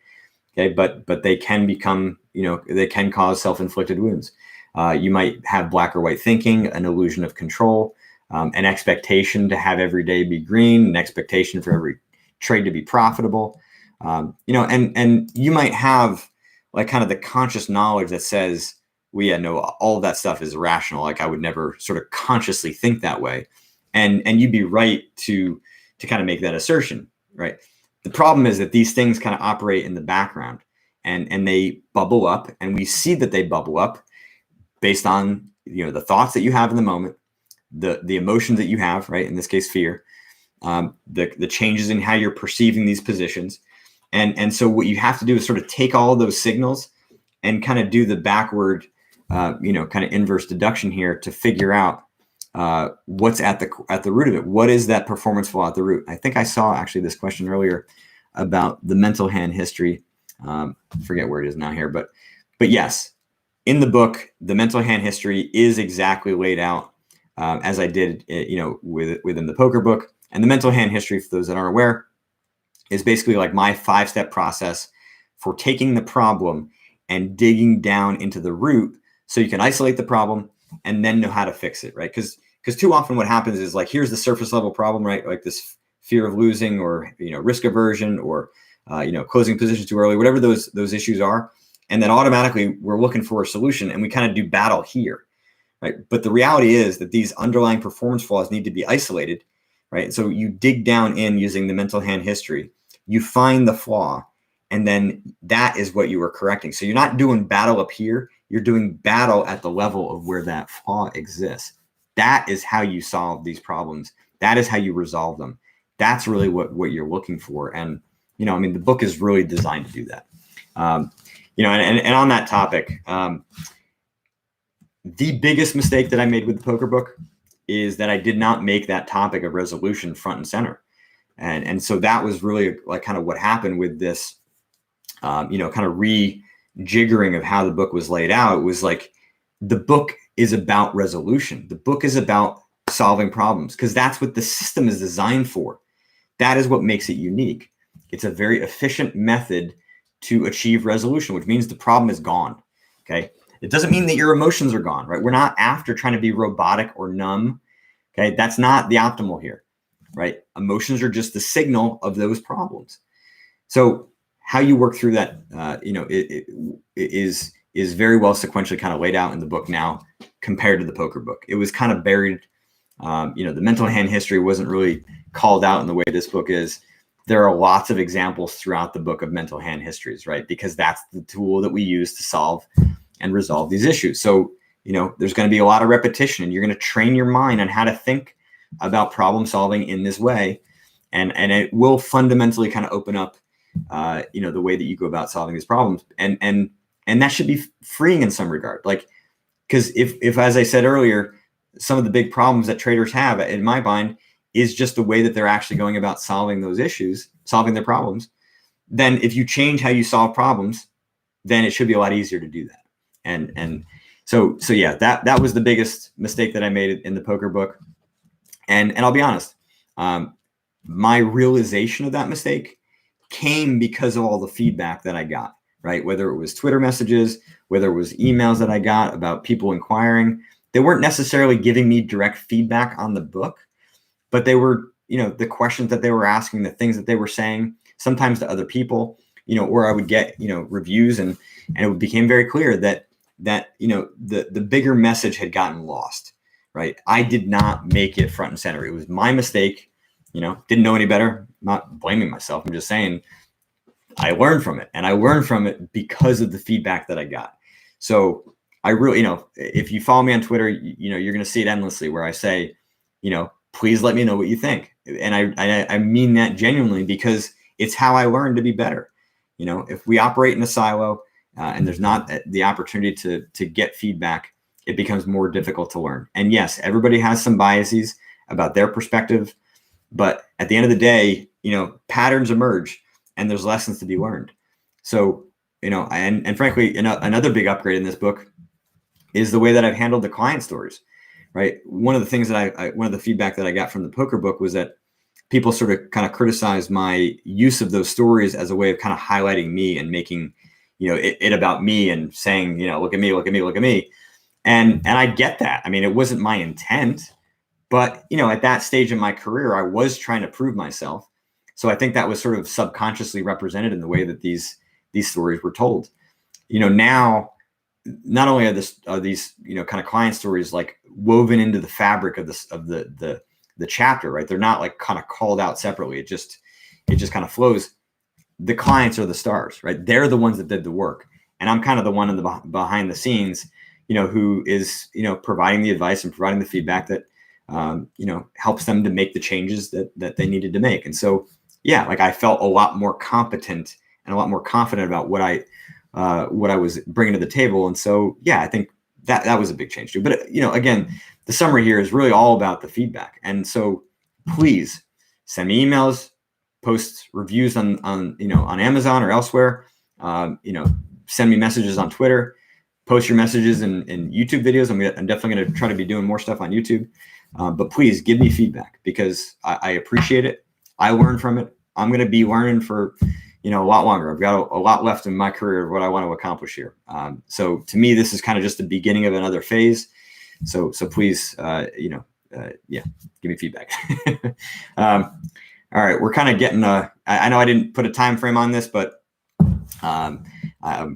Okay. But they can become, they can cause self-inflicted wounds. You might have black or white thinking, an illusion of control, an expectation to have every day be green, an expectation for every trade to be profitable. And you might have like kind of the conscious knowledge that says, well, yeah, no, all of that stuff is irrational. Like, I would never sort of consciously think that way. And you'd be right to kind of make that assertion, right? The problem is that these things kind of operate in the background and they bubble up, and we see that they bubble up based on, the thoughts that you have in the moment, the emotions that you have, right? In this case, fear, the changes in how you're perceiving these positions. And so what you have to do is sort of take all of those signals and kind of do the backward kind of inverse deduction here to figure out what's at the root of it. What is that performance flaw at the root? I think I saw actually this question earlier about the mental hand history. Forget where it is now here, but yes, in the book, the mental hand history is exactly laid out as I did, within the poker book. And the mental hand history, for those that aren't aware, is basically like my 5-step process for taking the problem and digging down into the root so you can isolate the problem and then know how to fix it, right? Because too often what happens is like, here's the surface level problem, right? Like this fear of losing or, risk aversion or, closing positions too early, whatever those issues are. And then automatically we're looking for a solution and we kind of do battle here, right? But the reality is that these underlying performance flaws need to be isolated, right? So you dig down in using the mental hand history, you find the flaw, and then that is what you are correcting. So you're not doing battle up here, you're doing battle at the level of where that flaw exists. That is how you solve these problems. That is how you resolve them. That's really what you're looking for. And, the book is really designed to do that. And on that topic, the biggest mistake that I made with the poker book is that I did not make that topic of resolution front and center. And so that was really like kind of what happened with this, kind of rejiggering of how the book was laid out. It was like, the book is about resolution. The book is about solving problems because that's what the system is designed for. That is what makes it unique. It's a very efficient method to achieve resolution, which means the problem is gone. Okay. It doesn't mean that your emotions are gone, right? We're not after trying to be robotic or numb. Okay. That's not the optimal here, right? Emotions are just the signal of those problems. So how you work through that, it is very well sequentially kind of laid out in the book now compared to the poker book. It was kind of buried. The mental hand history wasn't really called out in the way this book is. There are lots of examples throughout the book of mental hand histories, right? Because that's the tool that we use to solve and resolve these issues. So, there's going to be a lot of repetition and you're going to train your mind on how to think about problem solving in this way. And it will fundamentally kind of open up, the way that you go about solving these problems. And that should be freeing in some regard. Like, because if, as I said earlier, some of the big problems that traders have in my mind is just the way that they're actually going about solving those issues, solving their problems, then if you change how you solve problems, then it should be a lot easier to do that. And so yeah, that was the biggest mistake that I made in the poker book. And I'll be honest, my realization of that mistake came because of all the feedback that I got, right? Whether it was Twitter messages, whether it was emails that I got about people inquiring, they weren't necessarily giving me direct feedback on the book, but they were, the questions that they were asking, the things that they were saying, sometimes to other people, or I would get, reviews and it became very clear that the bigger message had gotten lost, right? I did not make it front and center. It was my mistake, didn't know any better, not blaming myself. I'm just saying I learned from it, and I learned from it because of the feedback that I got. So I really, if you follow me on Twitter, you're going to see it endlessly where I say, please let me know what you think. And I mean that genuinely because it's how I learned to be better. If we operate in a silo and there's not the opportunity to get feedback, it becomes more difficult to learn. And yes, everybody has some biases about their perspective, but at the end of the day, patterns emerge and there's lessons to be learned. So, and frankly, another big upgrade in this book is the way that I've handled the client stories, right? One of the things that one of the feedback that I got from the poker book was that people sort of kind of criticized my use of those stories as a way of kind of highlighting me and making, it about me and saying, look at me, look at me, look at me. And I get that. I mean, it wasn't my intent, but, at that stage in my career, I was trying to prove myself. So I think that was sort of subconsciously represented in the way that these stories were told. Now, not only are these kind of client stories like woven into the fabric of the chapter, right? They're not like kind of called out separately. It just kind of flows. The clients are the stars, right? They're the ones that did the work, and I'm kind of the one in the behind the scenes, who is providing the advice and providing the feedback that helps them to make the changes that they needed to make. And so yeah, like I felt a lot more competent and a lot more confident about what I was bringing to the table. And so, yeah, I think that was a big change too. But again, the summary here is really all about the feedback. And so please send me emails, post reviews on Amazon or elsewhere. Send me messages on Twitter, post your messages in YouTube videos. I'm definitely going to try to be doing more stuff on YouTube. But please give me feedback, because I appreciate it. I learn from it. I'm going to be learning for a lot longer. I've got a lot left in my career of what I want to accomplish here. So to me, this is kind of just the beginning of another phase. So please, give me feedback. All right, we're kind of getting I know I didn't put a time frame on this, but I'm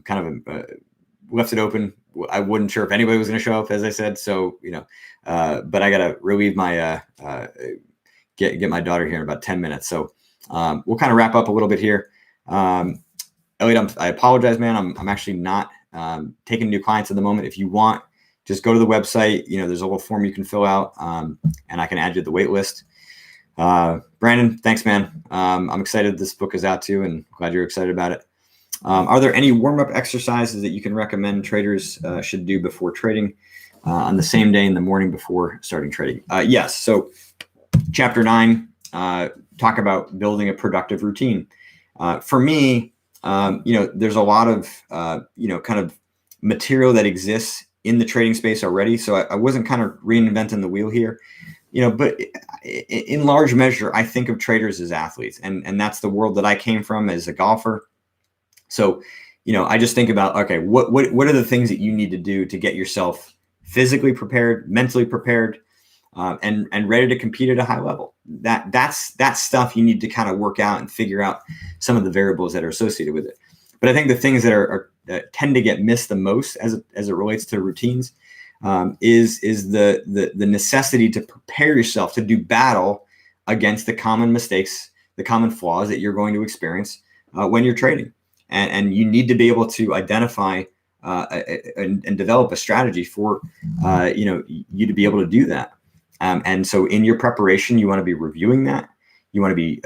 kind of left it open. I wasn't sure if anybody was going to show up, as I said. So but I got to relieve my get my daughter here in about 10 minutes. So we'll kind of wrap up a little bit here. Elliot, I apologize, man. I'm actually not taking new clients at the moment. If you want, just go to the website. There's a little form you can fill out, and I can add you to the wait list. Brandon, thanks, man. I'm excited this book is out too, and glad you're excited about it. Are there any warm-up exercises that you can recommend traders should do before trading on the same day in the morning before starting trading? Yes. So chapter 9, talk about building a productive routine. For me, there's a lot of, kind of material that exists in the trading space already. So I wasn't kind of reinventing the wheel here, but in large measure, I think of traders as athletes, and that's the world that I came from as a golfer. So, I just think about, okay, what are the things that you need to do to get yourself physically prepared, mentally prepared, and ready to compete at a high level? That's stuff you need to kind of work out and figure out some of the variables that are associated with it. But I think the things that tend to get missed the most as it relates to routines is the necessity to prepare yourself to do battle against the common mistakes, the common flaws that you're going to experience when you're trading. And you need to be able to identify and develop a strategy for you to be able to do that. And so in your preparation, you want to be reviewing that. You want to be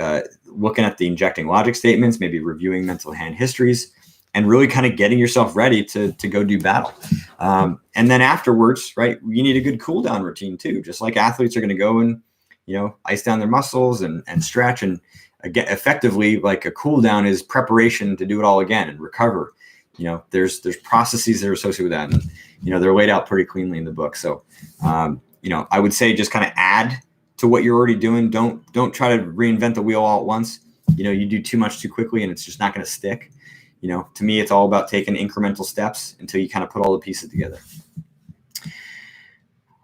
looking at the injecting logic statements, maybe reviewing mental hand histories, and really kind of getting yourself ready to go do battle. And then afterwards, right, you need a good cool down routine too. Just like athletes are going to go and, ice down their muscles and stretch, and again, effectively, like a cool down is preparation to do it all again and recover. There's processes that are associated with that, and they're laid out pretty cleanly in the book. So I would say just kind of add to what you're already doing. Don't try to reinvent the wheel all at once. You do too much too quickly, and it's just not going to stick. To me, it's all about taking incremental steps until you kind of put all the pieces together.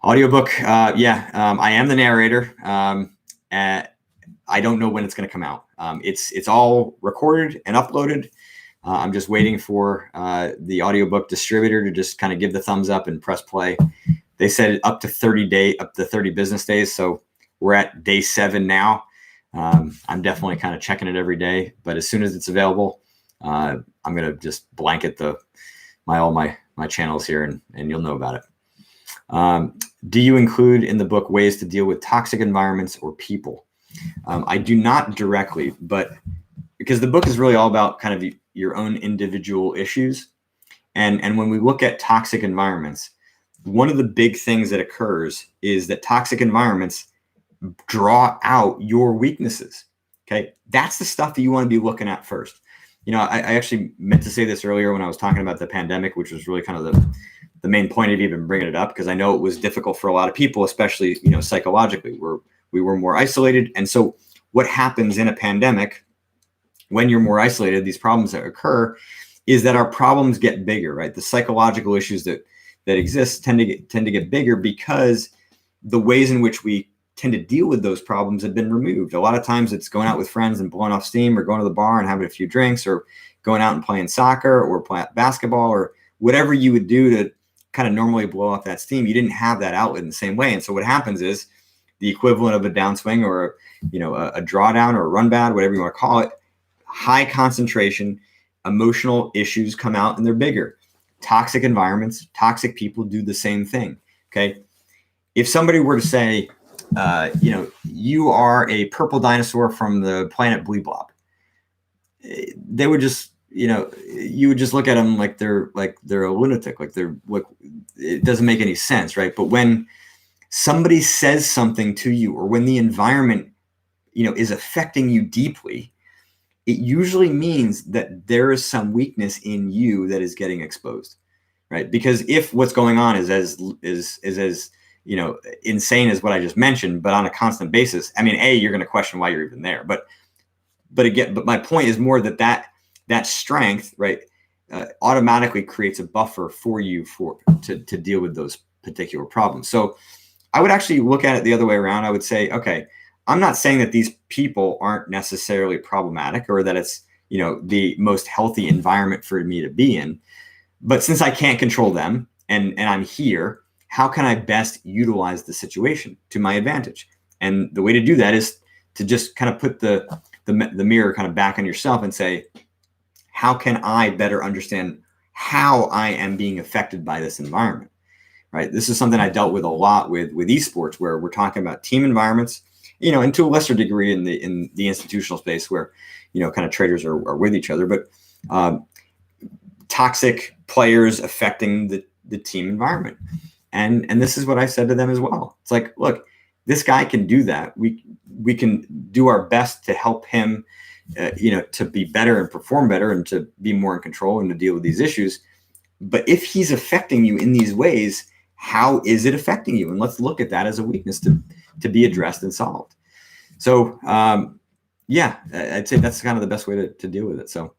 Audiobook. I am the narrator. I don't know when it's going to come out. It's all recorded and uploaded. I'm just waiting for the audiobook distributor to just kind of give the thumbs up and press play. They said up to 30 business days. So we're at day 7 now. I'm definitely kind of checking it every day, but as soon as it's available, I'm going to just blanket all my channels here, and you'll know about it. Do you include in the book ways to deal with toxic environments or people? I do not directly, but because the book is really all about kind of your own individual issues. And when we look at toxic environments, one of the big things that occurs is that toxic environments draw out your weaknesses. Okay. That's the stuff that you want to be looking at first. I actually meant to say this earlier when I was talking about the pandemic, which was really kind of the main point of even bringing it up, because I know it was difficult for a lot of people, especially, psychologically, we were more isolated. And so what happens in a pandemic when you're more isolated, these problems that occur, is that our problems get bigger, right? The psychological issues that exist tend to get bigger because the ways in which we tend to deal with those problems have been removed. A lot of times it's going out with friends and blowing off steam, or going to the bar and having a few drinks, or going out and playing soccer or playing basketball, or whatever you would do to kind of normally blow off that steam. You didn't have that outlet in the same way. And so what happens is the equivalent of a downswing, or a drawdown, or a run bad, whatever you want to call it, high concentration, emotional issues come out, and they're bigger. Toxic environments, toxic people do the same thing. Okay. If somebody were to say, you are a purple dinosaur from the planet Bleeblob, they would just you would just look at them like they're a lunatic, it doesn't make any sense, right? But when somebody says something to you, or when the environment, is affecting you deeply, it usually means that there is some weakness in you that is getting exposed, right? Because if what's going on is as insane as what I just mentioned, but on a constant basis, I mean, you're going to question why you're even there. But my point is more that strength, right, automatically creates a buffer for you to deal with those particular problems. So I would actually look at it the other way around. I would say, okay, I'm not saying that these people aren't necessarily problematic, or that it's, the most healthy environment for me to be in. But since I can't control them, and I'm here, how can I best utilize the situation to my advantage? And the way to do that is to just kind of put the mirror kind of back on yourself and say, how can I better understand how I am being affected by this environment? Right. This is something I dealt with a lot with esports, where we're talking about team environments, and to a lesser degree in the institutional space, where, kind of traders are with each other, but toxic players affecting the team environment. And this is what I said to them as well. It's like, look, this guy can do that. We can do our best to help him, to be better and perform better, and to be more in control and to deal with these issues. But if he's affecting you in these ways, how is it affecting you? And let's look at that as a weakness to be addressed and solved. So, I'd say that's kind of the best way to deal with it. So,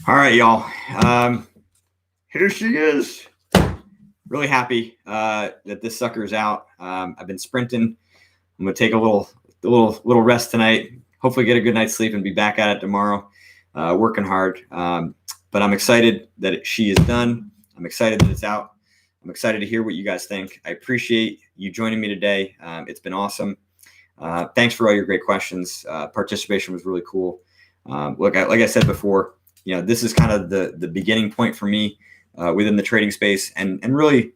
all right, y'all. Here she is. Really happy that this sucker's out. I've been sprinting. I'm gonna take a little rest tonight. Hopefully, get a good night's sleep and be back at it tomorrow. Working hard, but I'm excited that she is done. I'm excited that it's out. I'm excited to hear what you guys think. I appreciate you joining me today. It's been awesome. Thanks for all your great questions. Participation was really cool. Like I said before, this is kind of the beginning point for me within the trading space, and really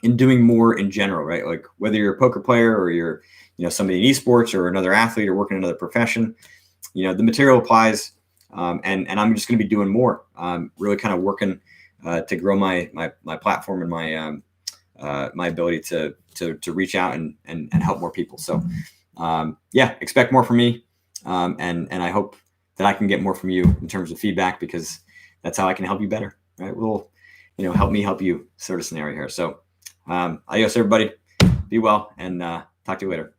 in doing more in general, right? Like whether you're a poker player, or you're, somebody in esports, or another athlete, or working in another profession, the material applies. And I'm just going to be doing more, really kind of working to grow my platform, and my ability to reach out and help more people. So expect more from me, and I hope that I can get more from you in terms of feedback, because that's how I can help you better, right? We'll, help me help you sort of scenario here. So adios, everybody. Be well, and talk to you later.